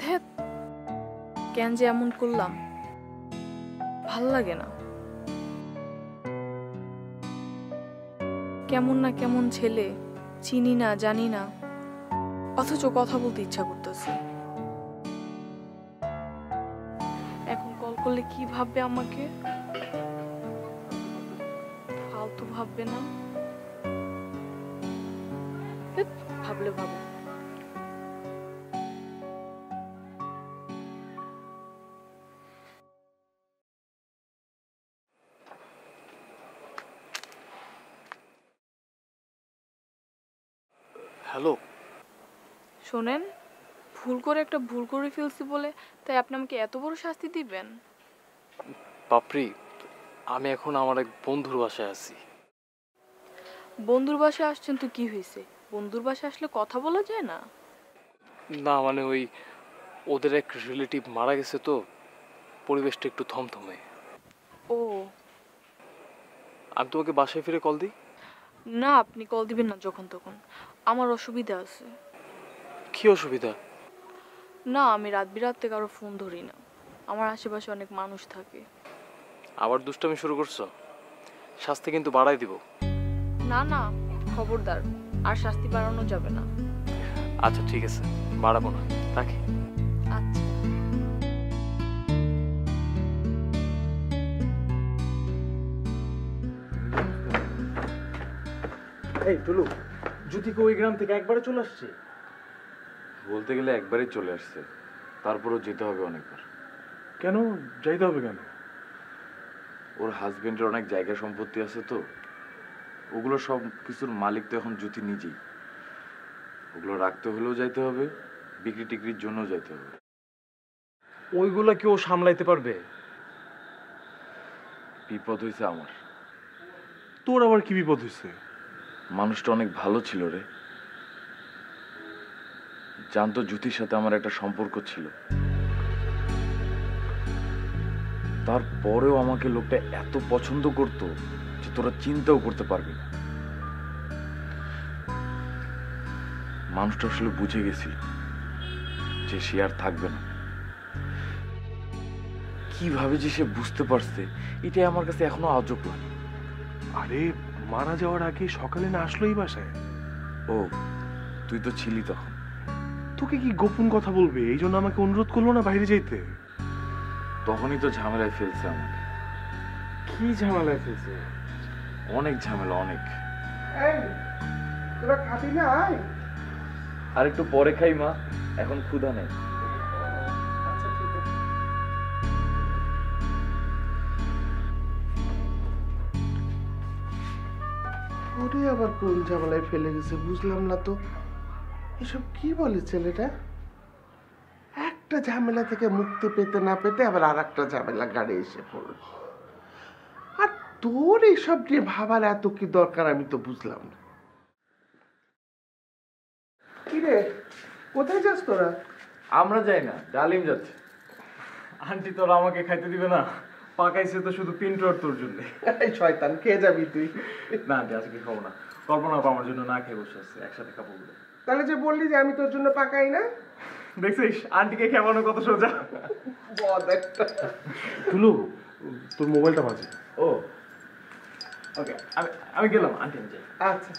ধ্যাত, কেন যে এমন করলাম, ভাল লাগে না। কেমন না কেমন ছেলে, চিনি না জানি না, অথচ কথা বলতে ইচ্ছা করতেছে। এখন কল করলে কি ভাববে আমাকে? ফালতু ভাববে না? ধ্যাৎ, ভাবলে ভাবো। হ্যালো, শোনেন, একটা ভুল করে ফেলছি বলে তাই আপনি আমাকে এত বড় শাস্তি দিবেন? পাপড়ি, আমি এখন আমার এক বন্ধুর বাসায় আছি। বন্ধুর বাসায় আসছেন তো কি হয়েছে? বন্ধুর বাসায় আসলে কথা বলা যায় না? না মানে ওই ওদের এক রিলেটিভ মারা গেছে তো, পরিবেশটা একটু থমথমে। ও আমি তোমাকে বাসায় ফিরে কল দিই। না, আপনি কল দিবেন না যখন তখন, আমার অসুবিধা আছে। কি অসুবিধা? না, আমি রাত বিরাতে কারো ফোন ধরি না, আমার আশেপাশে অনেক মানুষ থাকে। আবার দুষ্টামি শুরু করছো? শাস্তি কিন্তু বাড়াই দিব। না না, খবরদার, আর শাস্তি বাড়ানো যাবে না। আচ্ছা ঠিক আছে, বাড়াবো না, রাখি। আচ্ছা। এই টুলু, জ্যোতিকে ওই গ্রাম থেকে একবারে চলে আসছে? বলতে গেলে একবারই চলে আসছে, তারপরও যেতে হবে অনেকবার। কেন যাইতে হবে কেন? ওর হাজবেন্ডের অনেক জায়গা সম্পত্তি আছে তো, ওগুলো সব কিছুর মালিক তো এখন জ্যোতি নিজেই। ওগুলো রাখতে হলেও যাইতে হবে, বিক্রি টিক্রির জন্য যাইতে হবে। ওইগুলা কি ও সামলাইতে পারবে? বিপদ হয়েছে আমার। তোর আবার কি বিপদ হয়েছে? মানুষটা অনেক ভালো ছিল রে, জানতো জ্যোতির সাথে আমার একটা সম্পর্ক ছিল, তারপরেও আমাকে লোকটা এত পছন্দ করতো যে তোরা চিন্তাও করতে পারবি না। মানুষটা আসলে বুঝে গেছিল যে সে আর থাকবে না। কিভাবে যে সে বুঝতে পারছে এটাই আমার কাছে এখনো আজব লাগে। আরে মারা যাওয়ার আগে সকালে না আসলোই বাসায়? ও, তুই তো ছিলি তখন। তোকে কি গোপন কথা বলবে এই জন্য আমাকে অনুরোধ করলো না বাইরে যাইতে? তখনই তো ঝামেলায় ফেলছে আমাকে। কি ঝামেলায় ফেলছে? অনেক ঝামেলা, অনেক। তোরা খাবি না? আয়। আর একটু পরে খাই মা, এখন ক্ষুধা নেই। আচ্ছা ঠিক আছে। ওরে আবার কোন ঝামেলায় ফেলে গেছে বুঝলাম না তো। এসব কি বলে ছেলেটা? একটা ঝামেলা থেকে মুক্তি পেতে না পেতে আবার আর একটা ঝামেলা গাড়ি এসে পড়ল। আর তোর এইসব নিয়ে ভাবার এত কি দরকার আমি তো বুঝলাম না। কিরে, কোথায় যাস তোরা? আমরা যাই না, ডালিম যাচ্ছে। আন্টি তোর আমাকে খাইতে দিবে না? পাকাইছে তো শুধু পিন্টু আর তোর জন্য। এই শয়তান, খেয়ে যাবি তুই? না আন্টি আজকে খাবো না, কল্পনা আপা আমার জন্য না খেয়ে বসে আছে, একসাথে খাবো বলে। তাহলে যে বললি যে আমি তোর জন্য পাকাই না? দেখছিস আন্টিকে খাওয়ানো কত সোজা। বদ একটা। টুলু, তোর মোবাইলটা বাজে। ও ওকে, আমি গেলাম আন্টি। আচ্ছা।